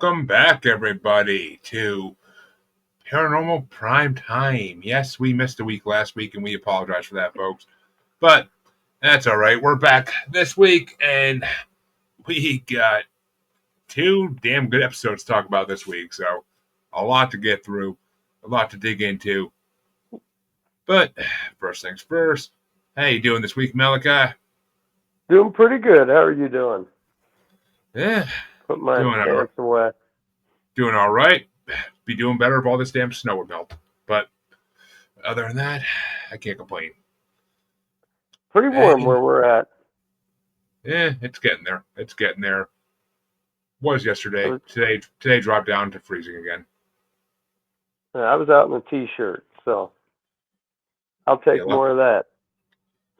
Welcome back, everybody, to Paranormal Primetime. Yes, we missed a week last week, and we apologize for that, folks. But that's all right. We're back this week, and we got two damn good episodes to talk about this week. So a lot to get through, a lot to dig into. But first things first, how you doing this week, Malachi? Doing pretty good. How are you doing? Yeah, Put my doing pants away. Doing all right. Be doing better if all this damn snow would melt. But other than that, I can't complain. Pretty warm where we're at. Yeah, it's getting there. It's getting there. Was yesterday. Today dropped down to freezing again. I was out in a t-shirt, so I'll take more of that.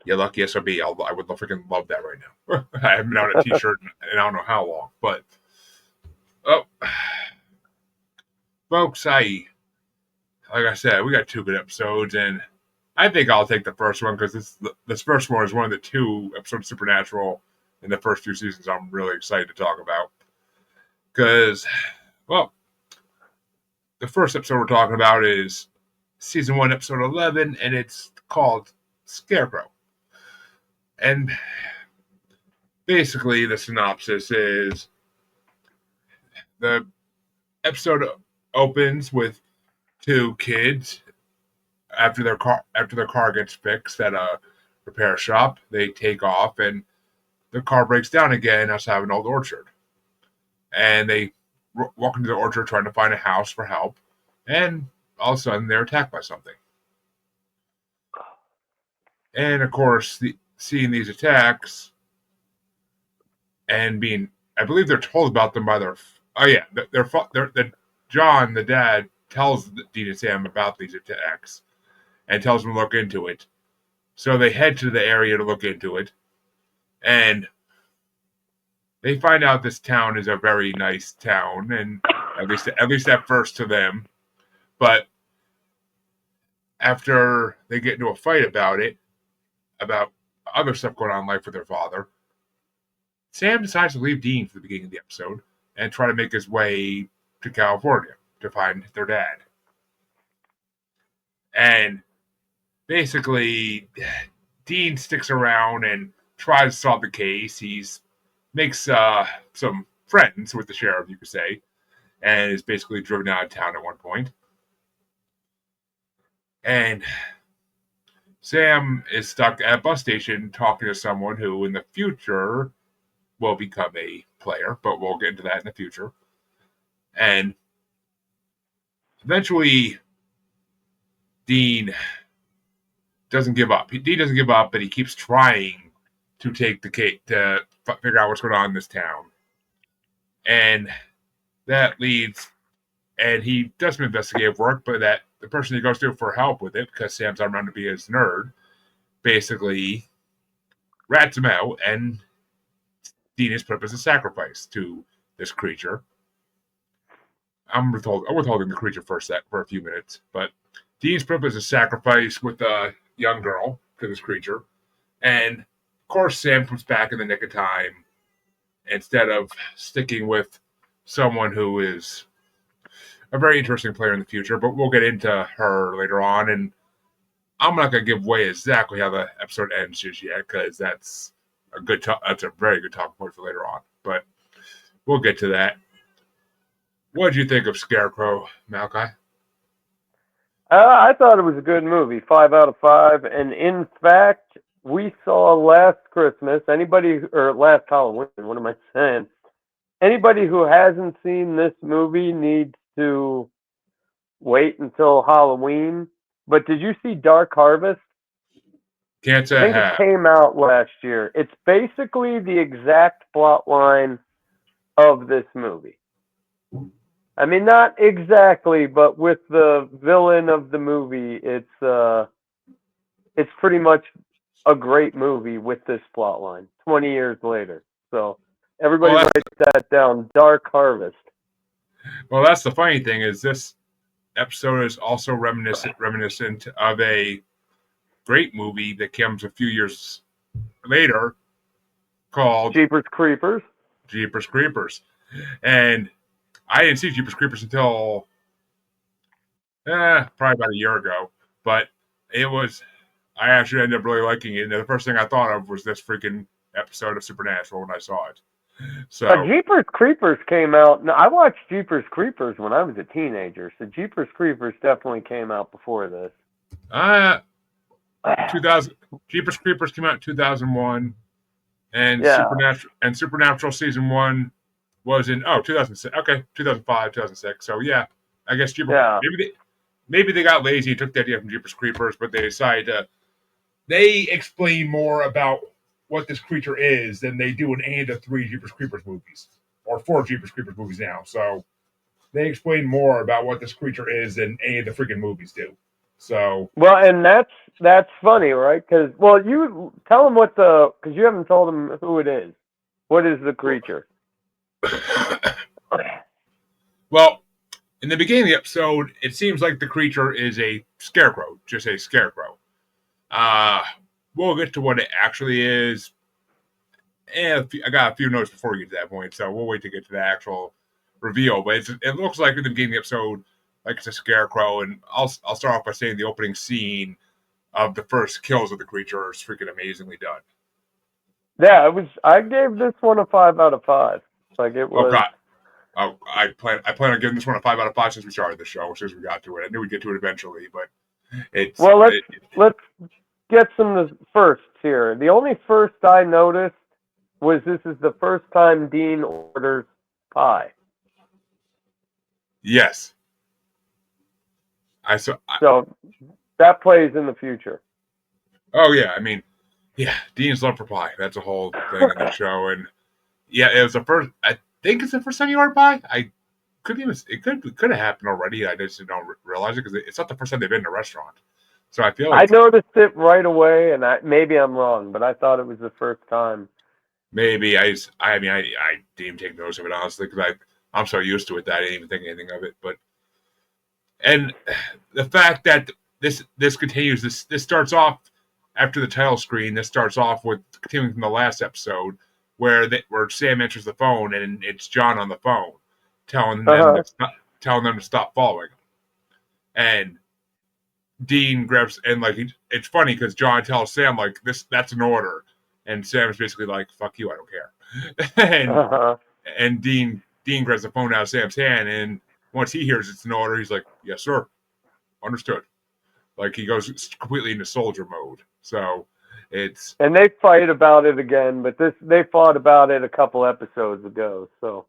Yeah, lucky SOB. I would freaking love that right now. I haven't been out in a t-shirt in I don't know how long, but folks, like I said, we got two good episodes, and I think I'll take the first one because this first one is one of the two episodes of Supernatural in the first few seasons I'm really excited to talk about. Because, well, the first episode we're talking about is season 1, episode 11, and it's called Scarecrow. And basically, the synopsis is the episode opens with two kids after their car gets fixed at a repair shop. They take off, and the car breaks down again outside of an old orchard. And they walk into the orchard trying to find a house for help, and all of a sudden they're attacked by something. And of course, seeing these attacks and I believe they're told about them by John, the dad, tells Dean and Sam about these attacks and tells them to look into it. So they head to the area to look into it, and they find out this town is a very nice town, and at least at first to them. But after they get into a fight about other stuff going on in life with their father, Sam decides to leave Dean for the beginning of the episode and try to make his way to California to find their dad. And basically, Dean sticks around and tries to solve the case. He makes some friends with the sheriff, you could say, and is basically driven out of town at one point. And Sam is stuck at a bus station talking to someone who in the future will become a player, but we'll get into that in the future. And eventually, Dean doesn't give up. Dean doesn't give up, but he keeps trying to take the case to figure out what's going on in this town. And that leads, and he does some investigative work, but that the person he goes to for help with it, because Sam's around to be his nerd, basically rats him out, and Dean is put up as a sacrifice to this creature. I'm withholding the creature for a few minutes, but Dean's put up as a sacrifice with a young girl to this creature, and of course Sam comes back in the nick of time instead of sticking with someone who is a very interesting player in the future, but we'll get into her later on, and I'm not going to give away exactly how the episode ends just yet, because that's a very good talking point for later on, but we'll get to that. What did you think of Scarecrow, Malachi? I thought it was a good movie, 5 out of 5, and in fact, we saw last Christmas, last Halloween, what am I saying? Anybody who hasn't seen this movie needs to wait until Halloween. But did you see Dark Harvest? Can't say I think it came out last year. It's basically the exact plot line of this movie. I mean, not exactly, but with the villain of the movie, it's pretty much a great movie with this plot line. 20 years later, so everybody write that down. Dark Harvest. Well, that's the funny thing is this episode is also reminiscent of a great movie that comes a few years later called Jeepers Creepers. And I didn't see Jeepers Creepers until probably about a year ago, but it was. I actually ended up really liking it. And the first thing I thought of was this freaking episode of Supernatural when I saw it. So, Jeepers Creepers came out. No, I watched Jeepers Creepers when I was a teenager, so Jeepers Creepers definitely came out before this. 2000 Jeepers Creepers came out in 2001, and Yeah. Supernatural season 1 was in 2006. Okay, 2005, 2006. So yeah, I guess Yeah. maybe they got lazy and took the idea from Jeepers Creepers, but they decided to. They explain more about what this creature is than they do in any of the 3 Jeepers Creepers movies or 4 Jeepers Creepers movies now. So they explain more about what this creature is than any of the freaking movies do. So Well, and that's funny, right? Because you tell them because you haven't told them who it is. What is the creature? well, in the beginning of the episode, it seems like the creature is a scarecrow, just a scarecrow. Uh, we'll get to what it actually is. I got a few notes before we get to that point, so we'll wait to get to the actual reveal. But it looks like in the beginning of the episode, like it's a scarecrow, and I'll start off by saying the opening scene of the first kills of the creature is freaking amazingly done. Yeah, it was. I gave this one a 5 out of 5. Like it Oh was. God. Oh, I plan on giving this one a 5 out of 5 since we started the show, as soon as we got to it. I knew we'd get to it eventually, but Well, let's get some firsts here. The only first I noticed was this is the first time Dean orders pie. Yes. So that plays in the future. Oh yeah, I mean, yeah, Dean's love for pie. That's a whole thing in the show, and yeah, it was the first. I think it's the first time you ordered pie. It could have happened already. I just don't realize it because it's not the first time they've been in a restaurant. So I feel I like noticed it right away, and maybe I'm wrong, but I thought it was the first time. maybe I didn't even take notice of it honestly because I'm so used to it that I didn't even think anything of it. But and the fact that this continues, this starts off after the title screen. This starts off with continuing from the last episode where Sam answers the phone and it's John on the phone telling them to stop following him. And Dean grabs and like it's funny because John tells Sam like that's an order, and Sam's basically like fuck you, I don't care. And Dean grabs the phone out of Sam's hand, and once he hears it's an order, he's like yes sir, understood. Like he goes completely into soldier mode. So it's and they fight about it again, but they fought about it a couple episodes ago. So,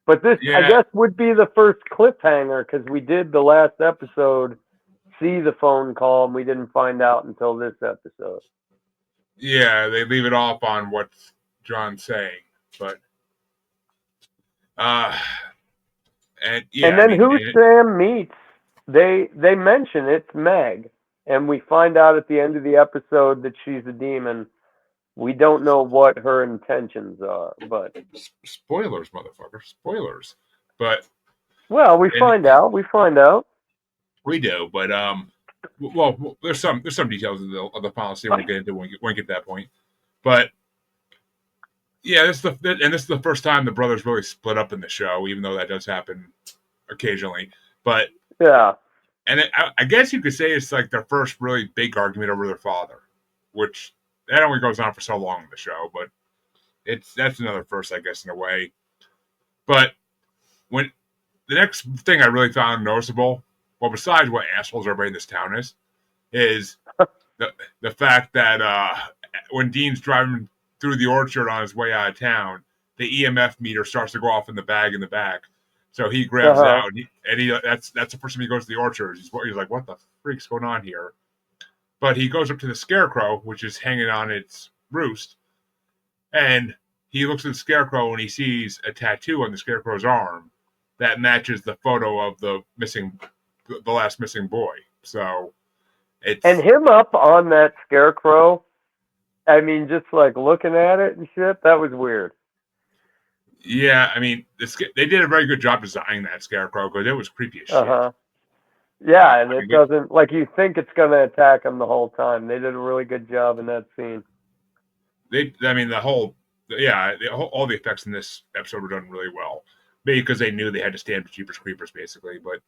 but this I guess would be the first cliffhanger because we did the last episode see the phone call and we didn't find out until this episode. Yeah, they leave it off on what John's saying, but and then who Sam meets, they mention it's Meg, and we find out at the end of the episode that she's a demon. We don't know what her intentions are, but spoilers, motherfucker, spoilers. But we find out. We do, but well, there's some details of the policy we'll get into when we get to that point. But yeah, this is the first time the brothers really split up in the show, even though that does happen occasionally. But yeah, and I guess you could say it's like their first really big argument over their father, which that only goes on for so long in the show, but that's another first, I guess, in a way. But when the next thing I really found noticeable, well, besides what assholes everybody in this town is the fact that when Dean's driving through the orchard on his way out of town, the EMF meter starts to go off in the bag in the back. So he grabs it out, and that's the first time he goes to the orchard. He's like, "What the freak's going on here?" But he goes up to the scarecrow, which is hanging on its roost, and he looks at the scarecrow and he sees a tattoo on the scarecrow's arm that matches the photo of the last missing boy. So and him up on that scarecrow. I mean, just like looking at it and shit, that was weird. Yeah, I mean, they did a very good job designing that scarecrow because it was creepy as shit. Yeah, and it doesn't like you think it's going to attack him the whole time. They did a really good job in that scene. All the effects in this episode were done really well. maybe because they knew they had to stand for Jeepers Creepers, basically. But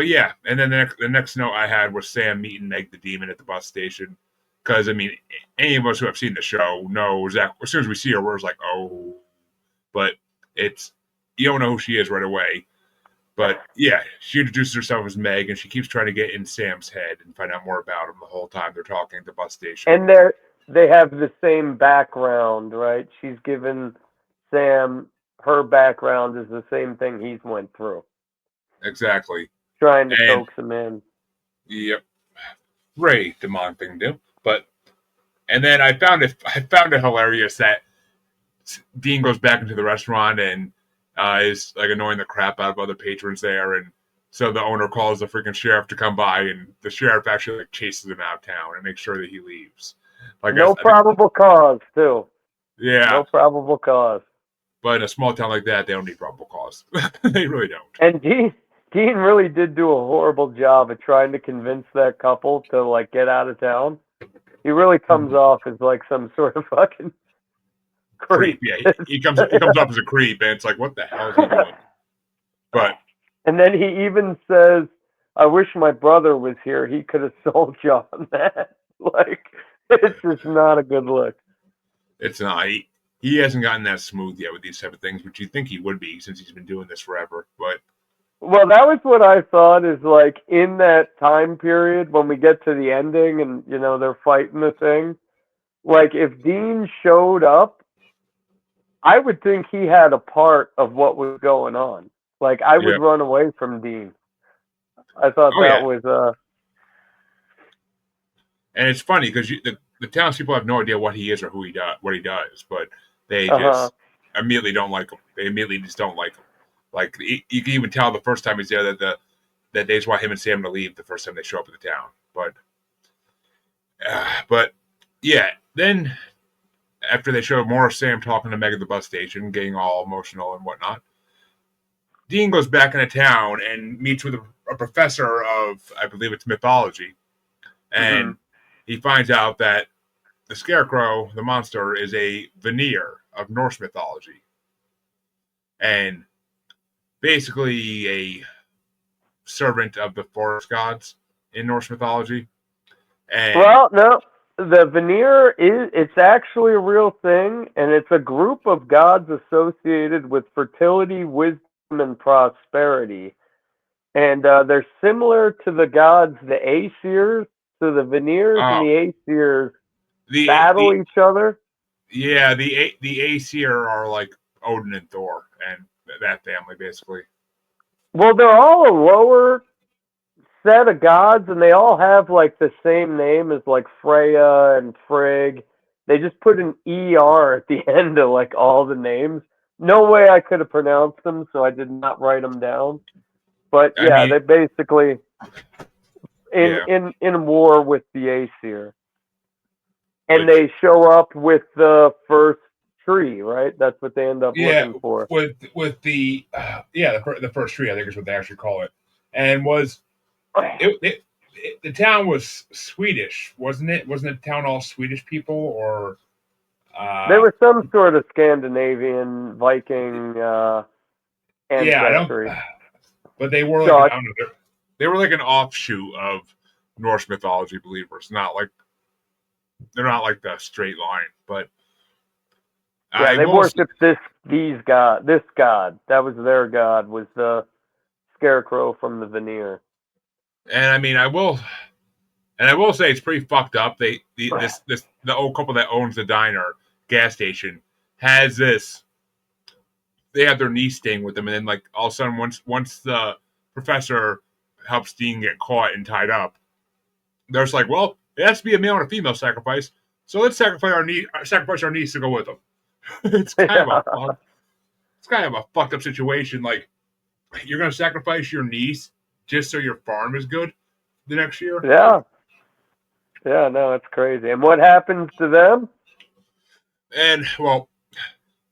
yeah, and then the next note I had was Sam meeting Meg the Demon at the bus station. Because, I mean, any of us who have seen the show knows that as soon as we see her, we're just like, oh. But you don't know who she is right away. But yeah, she introduces herself as Meg, and she keeps trying to get in Sam's head and find out more about him the whole time they're talking at the bus station. And they have the same background, right? She's given Sam her background is the same thing he's went through. Exactly. Trying to coax him in. Yep. Ray demon thing to do. And then I found it hilarious that Dean goes back into the restaurant and is like annoying the crap out of other patrons there, and so the owner calls the freaking sheriff to come by, and the sheriff actually like chases him out of town and makes sure that he leaves. Like no probable cause, too. Yeah. No probable cause. But in a small town like that, they don't need probable cause. They really don't. And Dean really did do a horrible job of trying to convince that couple to like get out of town. He really comes off as like some sort of fucking creep. Yeah, he comes up as a creep, and it's like, what the hell is he doing? But and then he even says, "I wish my brother was here. He could have sold you on that." Like, it's just not a good look. It's not. He hasn't gotten that smooth yet with these type of things, which you'd think he would be since he's been doing this forever. But well, that was what I thought is like in that time period when we get to the ending and they're fighting the thing. Like if Dean showed up, I would think he had a part of what was going on. Like I would run away from Dean. I thought was. And it's funny because the townspeople have no idea what he is or what he does, but they just immediately don't like him. They immediately just don't like him. Like you can even tell the first time he's there that they just want him and Sam to leave the first time they show up at the town. But yeah, then after they show more of Sam talking to Meg at the bus station, getting all emotional and whatnot, Dean goes back into town and meets with a professor of, I believe it's mythology, and he finds out that the Scarecrow, the monster, is a veneer of Norse mythology. And basically a servant of the forest gods in Norse mythology. And well, no, the veneer it's actually a real thing, and it's a group of gods associated with fertility, wisdom, and prosperity. And they're similar to the gods, the Aesirs. So the veneers and the Aesirs battle each other. Yeah, the Aesir are like Odin and Thor and that family, basically. Well, they're all a lower set of gods, and they all have like the same name as like Freya and Frigg. They just put an ER at the end of like all the names. No way I could have pronounced them, so I did not write them down. But yeah, they basically in war with the Aesir, and they show up with the first tree, right? That's what they end up looking for. With the the first tree, I think is what they actually call it, and the town was Swedish, wasn't it? Wasn't the town all Swedish people, or there was some sort of Scandinavian Viking ancestry? But they were like they were like an offshoot of Norse mythology believers. They're not like the straight line, but they worship this god. That was their god, was the Scarecrow from the veneer. And I mean, I will say it's pretty fucked up. The old couple that owns the diner gas station has this. They have their niece staying with them, and then like all of a sudden, once the professor helps Dean get caught and tied up, they're just like, well, it has to be a male and a female sacrifice, so let's sacrifice our niece to go with them. It's kind of a fucked up situation. Like, you're gonna sacrifice your niece just so your farm is good the next year? Yeah, no, it's crazy. And what happens to them? And well,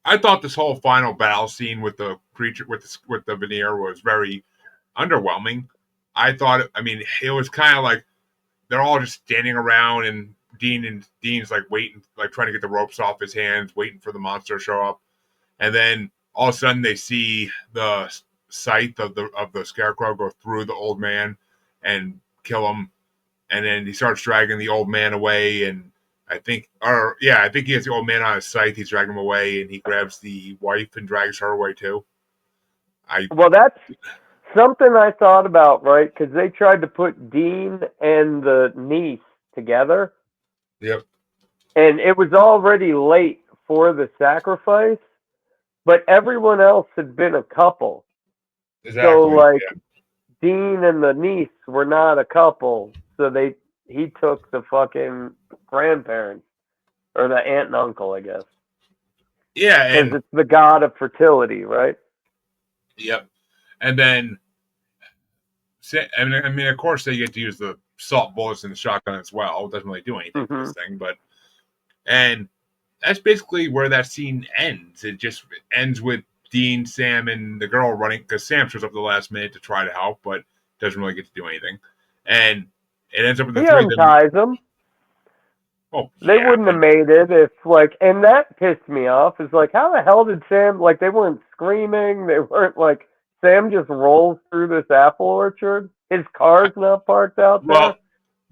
I thought this whole final battle scene with the creature with the veneer was very underwhelming. I thought, it was kind of like they're all just standing around, and Dean's like waiting, like trying to get the ropes off his hands, waiting for the monster to show up, and then all of a sudden they see the scythe of the scarecrow go through the old man and kill him, and then he starts dragging the old man away, and I think he has the old man on his scythe. He's dragging him away, and he grabs the wife and drags her away too. Well, that's something I thought about, right? Because they tried to put Dean and the niece together. Yep. And it was already late for the sacrifice, but everyone else had been a couple. Exactly. So, like, Dean and the niece were not a couple. So he took the fucking grandparents, or the aunt and uncle, I guess. Yeah, and because it's the god of fertility, right? Yep. And then, I mean, of course, they get to use the salt bullets and the shotgun as well. It doesn't really do anything for this thing, and that's basically where that scene ends. It just ends with Dean, Sam, and the girl running, because Sam shows up at the last minute to try to help, but doesn't really get to do anything. And it ends up with the three of them. Unties them. Oh, they wouldn't have made it if, like, and that pissed me off. Is like, how the hell did Sam, like, they weren't screaming, they weren't like, Sam just rolls through this apple orchard. His car's not parked out there. Well,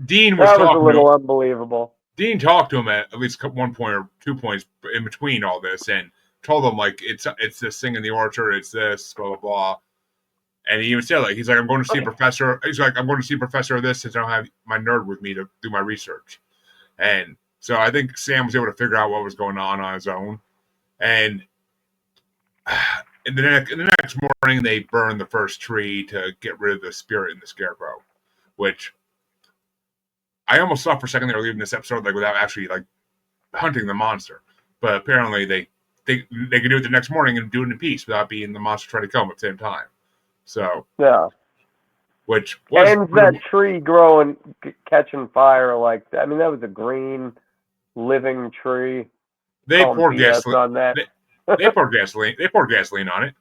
Dean was that was a little unbelievable. Dean talked to him at least 1 point or 2 points in between all this, and told him, like, it's this thing in the orchard, it's this, blah blah blah. And he even said, like, he's like, I'm going to see Professor. He's like, I'm going to see Professor of this since I don't have my nerd with me to do my research. And so I think Sam was able to figure out what was going on his own. And in the next morning, they burn the first tree to get rid of the spirit in the scarecrow, which I almost thought for a second they were leaving this episode like without actually like hunting the monster. But apparently they could do it the next morning and do it in peace without being the monster trying to kill them at the same time. So yeah, which was and that tree growing, catching fire like that. I mean, that was a green, living tree. They poured gasoline on that. They poured gasoline. They poured gasoline on it.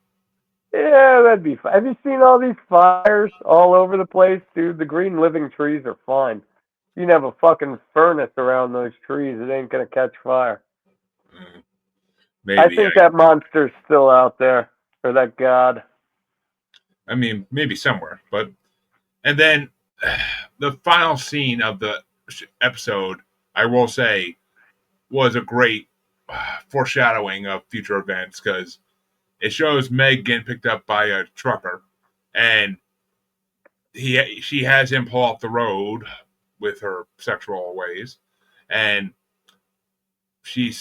Yeah, that'd be fine. Have you seen all these fires all over the place, dude? The green living trees are fine. You can have a fucking furnace around those trees. It ain't gonna catch fire. Maybe, I think that monster's still out there, or that god. I mean, maybe somewhere, but and then the final scene of the episode, I will say, was a great foreshadowing of future events because it shows Meg getting picked up by a trucker, and she has him pull off the road with her sexual ways, and she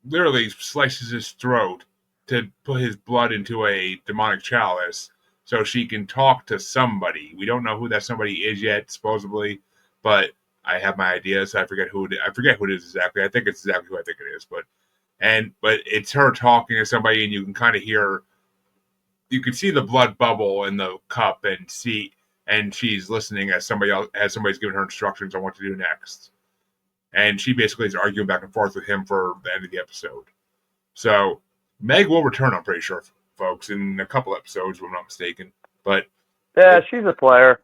literally slices his throat to put his blood into a demonic chalice so she can talk to somebody. We don't know who that somebody is yet, supposedly, but I have my ideas. I forget who it is exactly. I think it's exactly who I think it is, but it's her talking to somebody, and you can kind of hear, you can see the blood bubble in the cup, and she's listening as somebody's giving her instructions on what to do next. And she basically is arguing back and forth with him for the end of the episode. So Meg will return, I'm pretty sure, folks, in a couple episodes, if I'm not mistaken. But yeah, she's a player.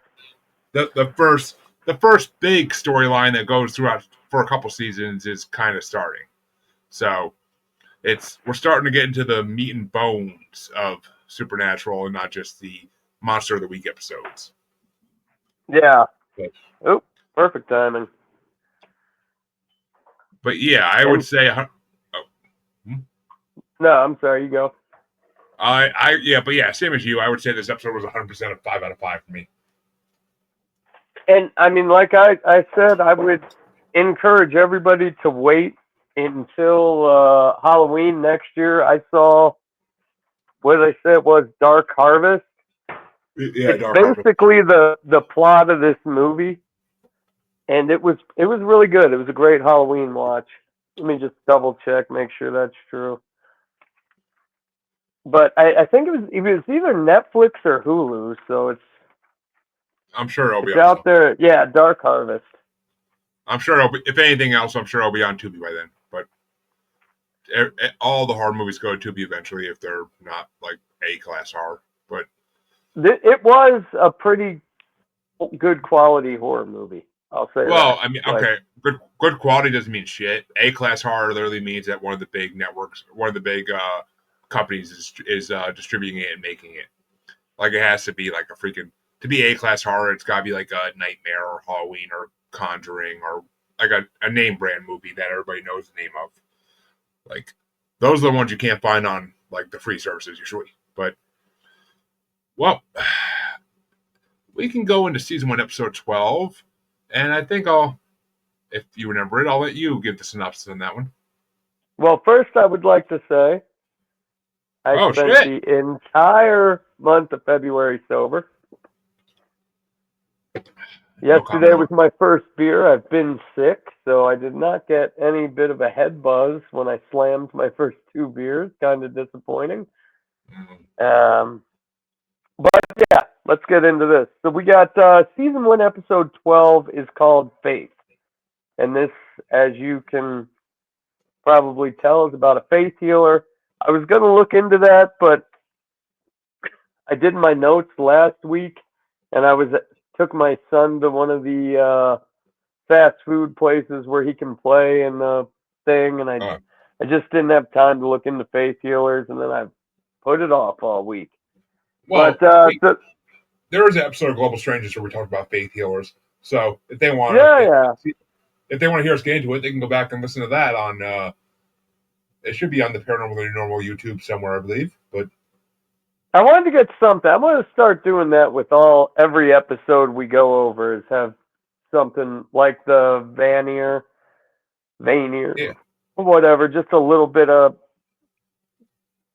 The first big storyline that goes throughout for a couple seasons is kind of starting. So we're starting to get into the meat and bones of Supernatural and not just the Monster of the Week episodes. Yeah. Okay. Oh, perfect timing. But yeah, I would say. No, I'm sorry. You go. But yeah, same as you. I would say this episode was 100% a 5 out of 5 for me. And I mean, like I said, I would encourage everybody to wait until Halloween next year. I saw what I said was Dark Harvest. Yeah, it's basically the plot of this movie, and it was really good. It was a great Halloween watch. Let me just double check, make sure that's true. But I think it was either Netflix or Hulu, so I'm sure it'll be out there. Yeah, Dark Harvest. I'm sure it'll be, if anything else, I'm sure it'll be on Tubi by then. But all the horror movies go to Tubi eventually if they're not like A-class horror. But it was a pretty good quality horror movie. I'll say. Well, I mean, okay, good quality doesn't mean shit. A-class horror literally means that one of the big networks, one of the big companies is distributing it and making it. Like it has to be like a freaking to be A-class horror. It's got to be like a Nightmare or Halloween or Conjuring or like a name brand movie that everybody knows the name of. Like those are the ones you can't find on like the free services usually. But well, we can go into season 1, episode 12, and I think if you remember it, I'll let you give the synopsis on that one. Well, first I would like to say I spent Shit! the entire month of February sober. Yesterday was my first beer. I've been sick, so I did not get any bit of a head buzz when I slammed my first 2 beers. Kind of disappointing. But yeah, let's get into this. So we got season 1, episode 12 is called Faith. And this, as you can probably tell, is about a faith healer. I was going to look into that, but I did my notes last week, and I took my son to one of the fast food places where he can play and the thing, and I just didn't have time to look into faith healers, and then I put it off all week. Well, but there was an episode of Global Strangers where we talked about faith healers. So if they want, if they want to hear us get into it, they can go back and listen to that on. It should be on the Paranormal Normal YouTube somewhere, I believe. But I wanted to get something. I'm going to start doing that with every episode we go over. Is have something like the Vanier, yeah. whatever. Just a little bit of,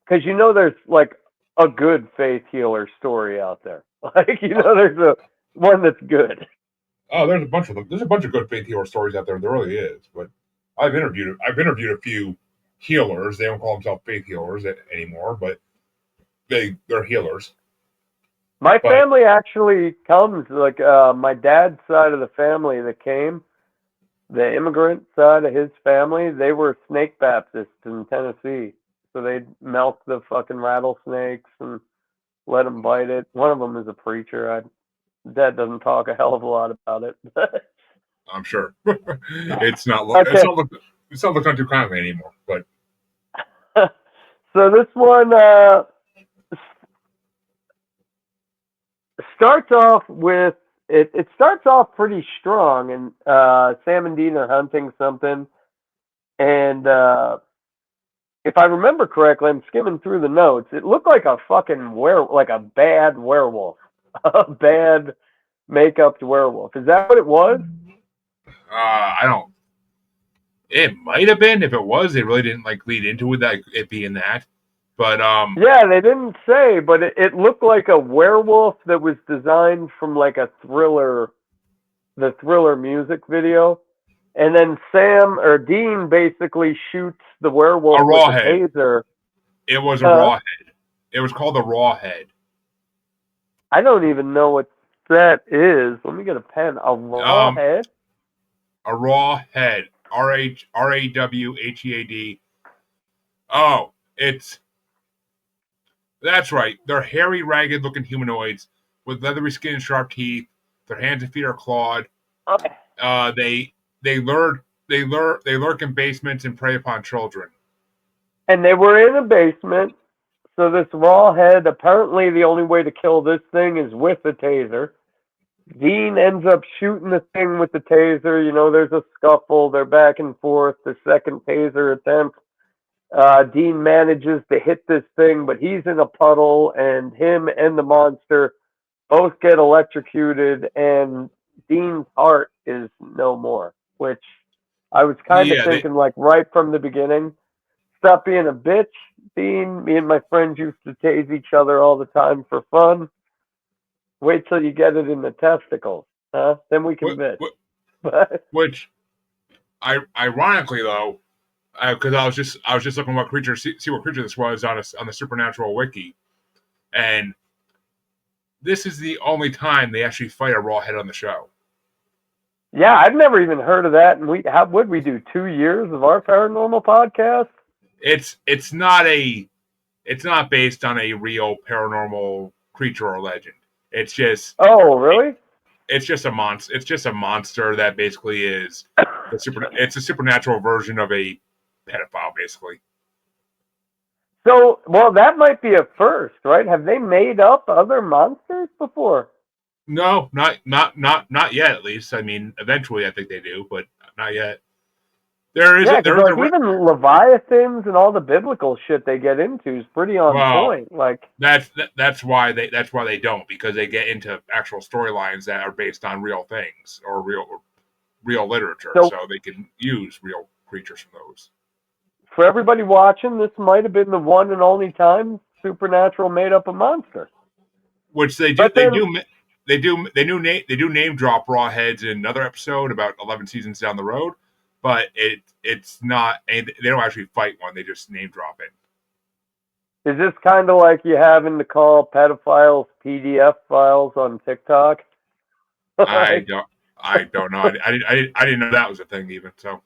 because there's like a good faith healer story out there. Like there's one that's good. Oh, there's a bunch of them. There's a bunch of good faith healer stories out there. There really is. But I've interviewed a few healers. They don't call themselves faith healers anymore, but they're healers. My family actually comes, like my dad's side of the family that came, the immigrant side of his family, they were snake Baptists in Tennessee. So they'd milk the fucking rattlesnakes and let them bite it. One of them is a preacher. Dad doesn't talk a hell of a lot about it. I'm sure. It's not looked on too kindly anymore. But so this one starts off with it starts off pretty strong, and Sam and Dean are hunting something, and if I remember correctly, I'm skimming through the notes. It looked like a fucking like a bad werewolf, a bad make-up werewolf. Is that what it was? I don't. It might have been. If it was, they really didn't lead into it being that. But yeah, they didn't say, but it looked like a werewolf that was designed from like the Thriller music video, and then Sam or Dean basically shoots the werewolf with a taser. It was a raw head. It was called a raw head. I don't even know what that is. Let me get a pen. A raw head. A raw head. RAWHEAD. Oh, that's right. They're hairy, ragged-looking humanoids with leathery skin and sharp teeth. Their hands and feet are clawed. They lurk in basements and prey upon children. And they were in a basement. So this raw head, apparently the only way to kill this thing is with a taser. Dean ends up shooting the thing with the taser. There's a scuffle. They're back and forth. The second taser attempt. Dean manages to hit this thing, but he's in a puddle, and him and the monster both get electrocuted, and Dean's heart is no more, which I was kind of thinking, like, right from the beginning, stop being a bitch, Dean. Me and my friends used to tase each other all the time for fun. Wait till you get it in the testicles, huh? Then we can bitch. Which, ironically though, because I was just looking what creature, see what creature this was on the Supernatural wiki, and this is the only time they actually fight a raw head on the show. Yeah, I've never even heard of that. And would we do 2 years of our paranormal podcast? It's not based on a real paranormal creature or legend. It's just. Oh, really? It's just a monster. It's just a monster that basically is it's a supernatural version of a pedophile, basically. So, well, that might be a first, right? Have they made up other monsters before? No, not yet. At least, I mean, eventually, I think they do, but not yet. There is Yeah, because there is like even Leviathans and all the biblical shit they get into is pretty on well, point. Like, that's why they don't, because they get into actual storylines that are based on real things or real literature, so so they can use real creatures from those. for everybody watching, this might have been the one and only time Supernatural made up a monster. Which they do But then, they do name drop raw heads in another episode about 11 seasons down the road, but it's not, and they don't actually fight one. They just name drop it. is this kind of like you having to call pedophiles PDF files on TikTok? I Like, don't I don't know. I didn't know that was a thing even. So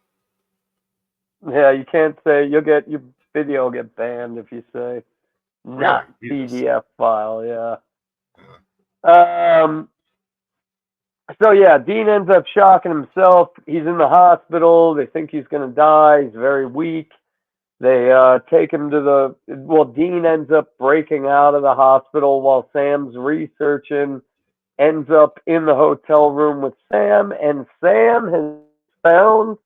yeah, you can't say you'll get your video will get banned if you say really, not Jesus. PDF file. Yeah. Uh, Um. So yeah, Dean ends up shocking himself. He's in the hospital. They think he's gonna die. He's very weak. They take him to the. Well, Dean ends up breaking out of the hospital while Sam's researching. Ends up in the hotel room with Sam, and Sam has found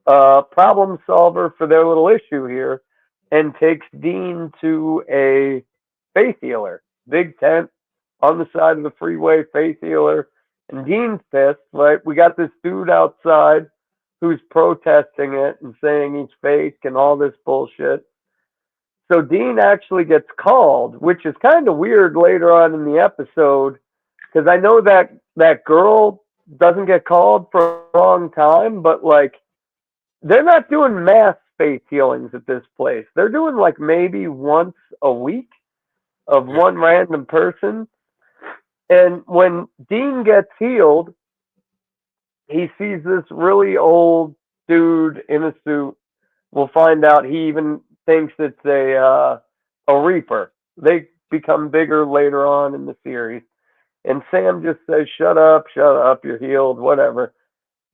problem solver for their little issue here and takes Dean to a faith healer. Big tent on the side of the freeway, faith healer. And Dean's pissed, right? We got this dude outside who's protesting it and saying he's fake and all this bullshit. So Dean actually gets called, which is kind of weird later on in the episode because I know that that girl doesn't get called for a long time, but like they're not doing mass faith healings at this place. They're doing like maybe once a week of yeah. one random person. And when Dean gets healed, he sees this really old dude in a suit. We'll find out he even thinks it's a reaper. They become bigger later on in the series. And Sam just says, shut up, you're healed, whatever."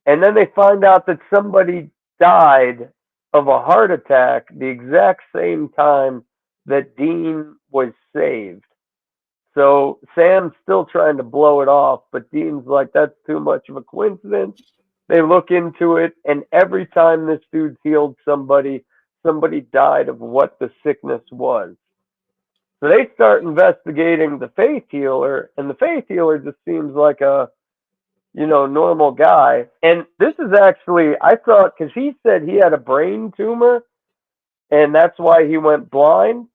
And then they find out that somebody died of a heart attack the exact same time that Dean was saved. So Sam's still trying to blow it off, but Dean's like, that's too much of a coincidence. They look into it, and every time this dude's healed somebody, somebody died of what the sickness was. So they start investigating the faith healer, and the faith healer just seems like a normal guy. And this is actually, I thought, because he said he had a brain tumor and that's why he went blind.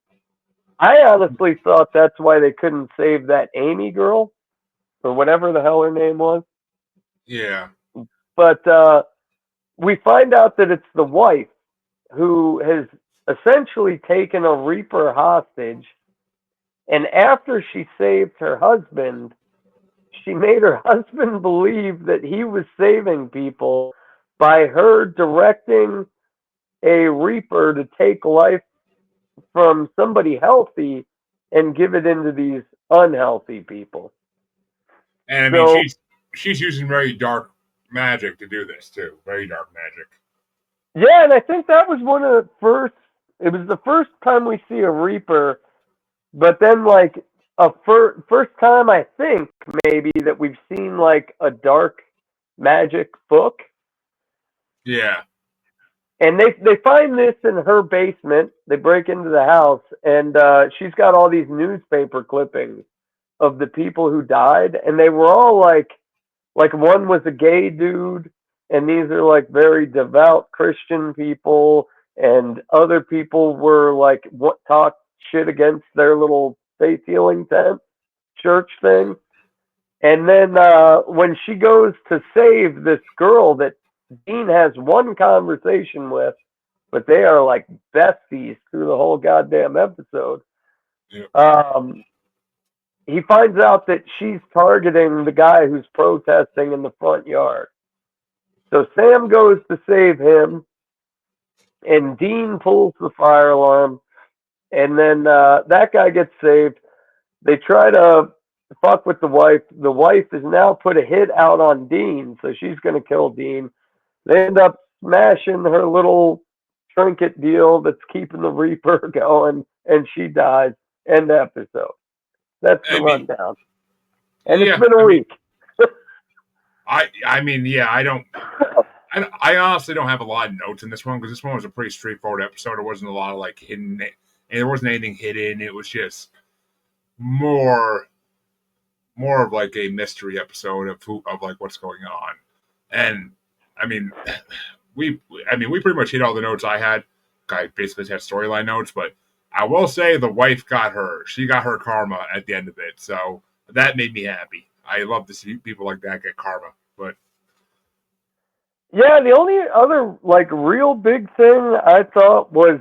I honestly thought that's why they couldn't save that Amy girl or whatever the hell her name was. Yeah. But we find out that it's the wife who has essentially taken a Reaper hostage. And after she saved her husband, she made her husband believe that he was saving people by her directing a reaper to take life from somebody healthy and give it into these unhealthy people. And I mean, So, she's using very dark magic to do this too. Very dark magic. yeah, and I think that was one of the first, it was the first time we see a reaper, but then like first time I think maybe that we've seen like a dark magic book. Yeah. And they find this in her basement. They break into the house, and she's got all these newspaper clippings of the people who died, and they were all like one was a gay dude, and these are like very devout Christian people, and other people were like what talk shit against their little faith healing tent church thing. And then when she goes to save this girl that Dean has one conversation with, but they are like besties through the whole goddamn episode. Yeah. Um, he finds out that she's targeting the guy who's protesting in the front yard. So Sam goes to save him, and Dean pulls the fire alarm, and then that guy gets saved. They try to fuck with the wife. The wife has now put a hit out on Dean, so she's going to kill Dean. They end up smashing her little trinket deal that's keeping the Reaper going, and she dies. End episode. That's the I mean, rundown. And it's yeah, been a week. I mean, yeah, I honestly don't have a lot of notes in this one because this one was a pretty straightforward episode. There wasn't a lot of like hidden, and there wasn't anything hidden. It was just more of like a mystery episode of like what's going on. And I mean, we pretty much hit all the notes I had. I basically had storyline notes, but I will say the wife got her. She got her karma at the end of it, so that made me happy. I love to see people like that get karma. But Yeah, the only other like real big thing I thought was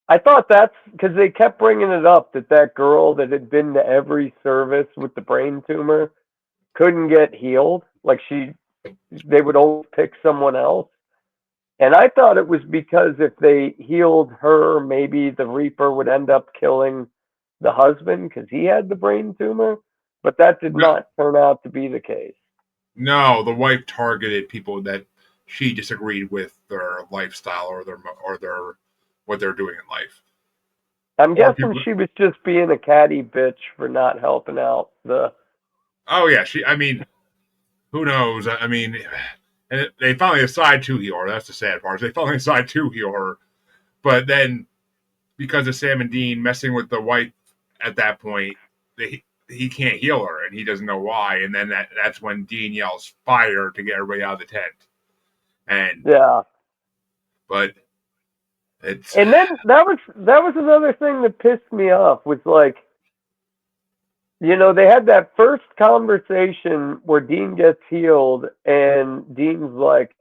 I thought that's because they kept bringing it up that girl that had been to every service with the brain tumor couldn't get healed. Like they would always pick someone else. And I thought it was because if they healed her, maybe the Reaper would end up killing the husband because he had the brain tumor. But that did no, not turn out to be the case. no, the wife targeted people that she disagreed with their lifestyle or their what they're doing in life, I'm or guessing people. she was just being a catty bitch for not helping out the. Oh yeah, she. I mean, who knows? I mean, and they finally decide to heal her. That's the sad part. They finally decide to heal her, but then because of Sam and Dean messing with the wife at that point, he can't heal her, and he doesn't know why. And then that's when Dean yells fire to get everybody out of the tent. And Yeah. but it's And then that was another thing that pissed me off was like, they had that first conversation where Dean gets healed and Dean's like,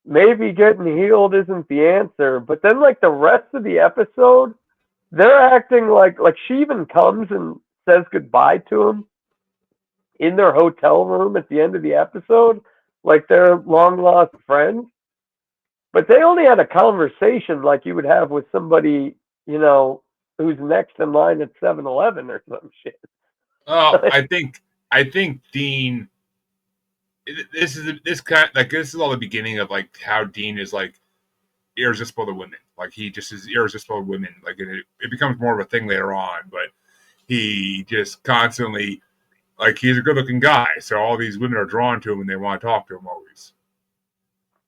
maybe getting healed isn't the answer. But then like the rest of the episode, they're acting like she even comes and says goodbye to him in their hotel room at the end of the episode, like they're long lost friends. But they only had a conversation like you would have with somebody, who's next in line at 7-Eleven or some shit. oh, I think Dean. This is all the beginning of like how Dean is like irresistible to women. Like he just is irresistible to women. Like it becomes more of a thing later on, but he just constantly like he's a good looking guy, so all these women are drawn to him and they want to talk to him always.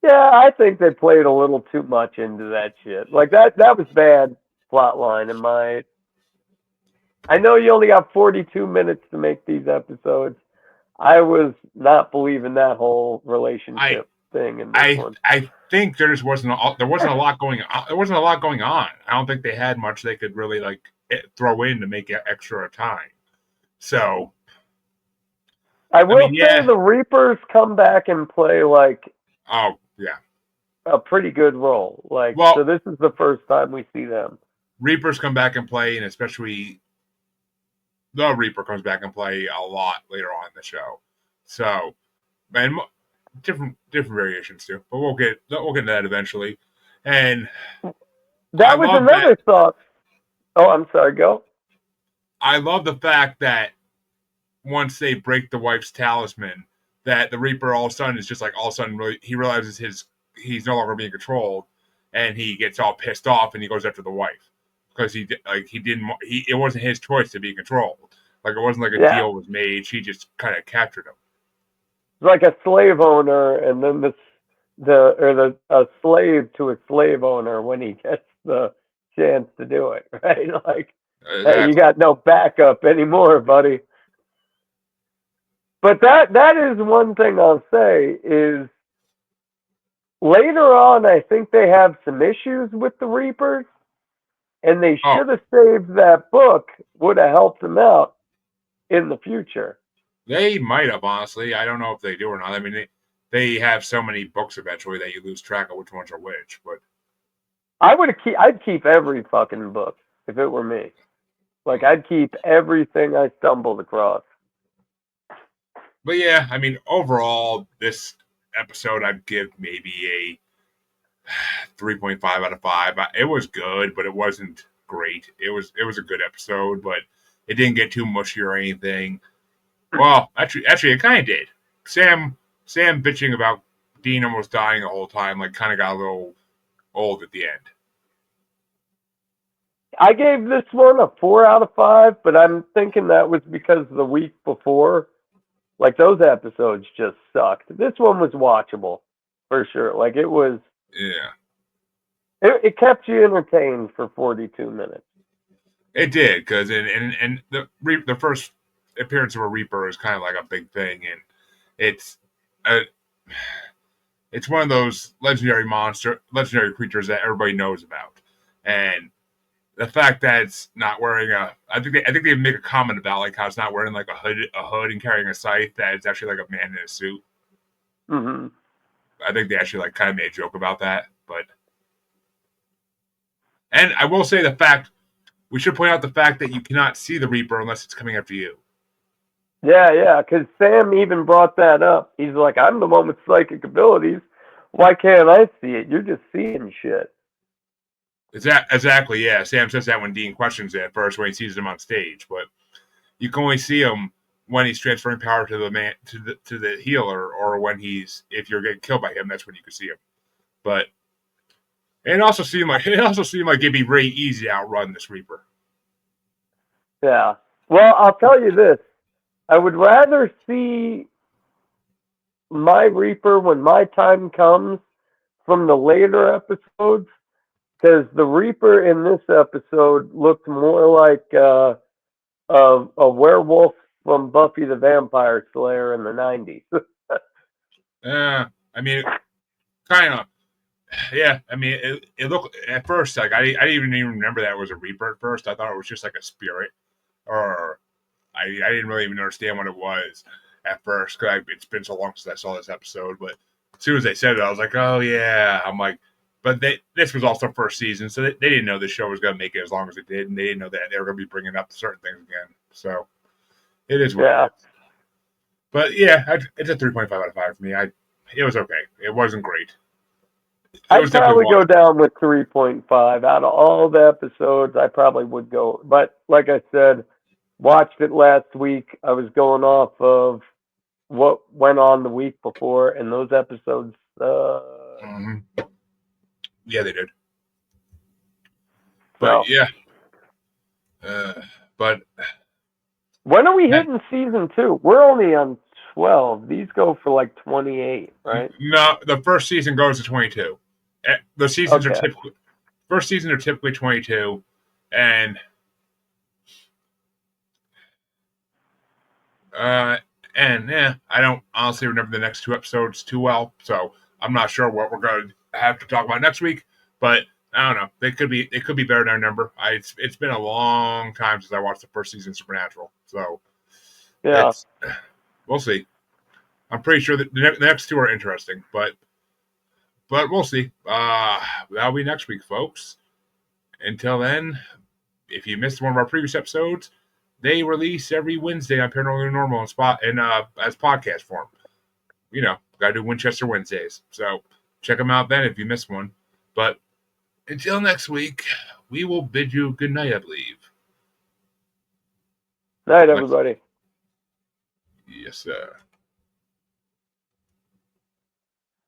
Yeah, I think they played a little too much into that shit. Like that was bad plot line in my. I know you only got 42 minutes to make these episodes. I was not believing that whole I relationship thing in this I one. I think there wasn't a lot going on. There wasn't a lot going on. I don't think they had much they could really like throw in to make it extra time. So I I will mean, say yeah. the Reapers come back and play like Oh yeah. a pretty good role. Like, so Well, this is the first time we see them. Reapers come back and play, and especially the Reaper comes back and play a lot later on in the show. So, and different variations too, but we'll get into that eventually. And I That was love that. another thought. Oh, I'm sorry. Go. I love the fact that once they break the wife's talisman, that the Reaper all of a sudden is just like all of a sudden really, he realizes he's no longer being controlled, and he gets all pissed off and he goes after the wife because it wasn't his choice to be controlled. Like it wasn't like a Yeah, deal was made. She just kind of captured him. it's like a slave owner, and then a slave to a slave owner when he gets the chance to do it, right? Like, hey, you Exactly. got no backup anymore, buddy. But that is one thing I'll say is later on, I think they have some issues with the Reapers, and they Oh, should have saved that book. Would have helped them out in the future. they might have, honestly. I don't know if they do or not. I mean, they have so many books eventually that you lose track of which ones are which. I'd keep every fucking book if it were me. Like I'd keep everything I stumbled across. But yeah, I mean, overall, this episode I'd give maybe a 3.5 out of 5. It was good, but it wasn't great. It was a good episode, but it didn't get too mushy or anything. Well, actually, it kind of did. Sam bitching about Dean almost dying the whole time, like, kind of got a little old at the end. I gave this one a 4 out of 5, but I'm thinking that was because the week before, like those episodes just sucked. This one was watchable for sure. Like it was, Yeah, it kept you entertained for 42 minutes. it did because and the first appearance of a Reaper is kind of like a big thing, and it's a, it's one of those legendary creatures that everybody knows about, and the fact that it's not wearing I think they make a comment about like how it's not wearing like a hood and carrying a scythe, that it's actually like a man in a suit. Mm-hmm. I think they actually like kind of made a joke about that, but and I will say we should point out the fact that you cannot see the Reaper unless it's coming after you. Yeah, because Sam even brought that up. He's like, I'm the one with psychic abilities. Why can't I see it? You're just seeing shit. Exactly, yeah. Sam says that when Dean questions it at first when he sees him on stage, but you can only see him when he's transferring power to the man to the healer, or when if you're getting killed by him, that's when you can see him. But it also seemed like it'd be very easy to outrun this Reaper. Yeah. Well, I'll tell you this. I would rather see my Reaper when my time comes from the later episodes, because the Reaper in this episode looked more like a werewolf from Buffy the Vampire Slayer in the 90s. I mean, kind of. Yeah, I mean, it looked at first like I didn't even remember that it was a Reaper at first. I thought it was just like a spirit, or I didn't really even understand what it was at first because it's been so long since I saw this episode. But as soon as they said it, I was like, oh yeah. I'm like, but this was also first season, so they didn't know this show was going to make it as long as it did, and they didn't know that they were going to be bringing up certain things again. So it is what Yeah. it is. But yeah, it's a 3.5 out of 5 for me. It was okay. It wasn't great. It was I'd definitely probably go watchable. down with 3.5. Out of all the episodes, I probably would go. But like I said, watched it last week. I was going off of what went on the week before, and those episodes. Mm-hmm. Yeah, they did. But So, yeah, but when are we hitting season 2? We're only on 12. These go for like 28, right? no, the first season goes to 22. The seasons are Okay. typically first season are typically 22, and uh, yeah, I don't honestly remember the next two episodes too well, so I'm not sure what we're going to have to talk about next week. But I don't know. They could be better than I remember. It's been a long time since I watched the first season of Supernatural, so Yeah. it's we'll see. I'm pretty sure that the next two are interesting, but we'll see. That'll be next week, folks. Until then, if you missed one of our previous episodes, they release every Wednesday on Paranormal and as podcast form. Gotta do Winchester Wednesdays. So check them out then if you missed one. But until next week, we will bid you good night, I believe. Night, everybody. Yes, sir.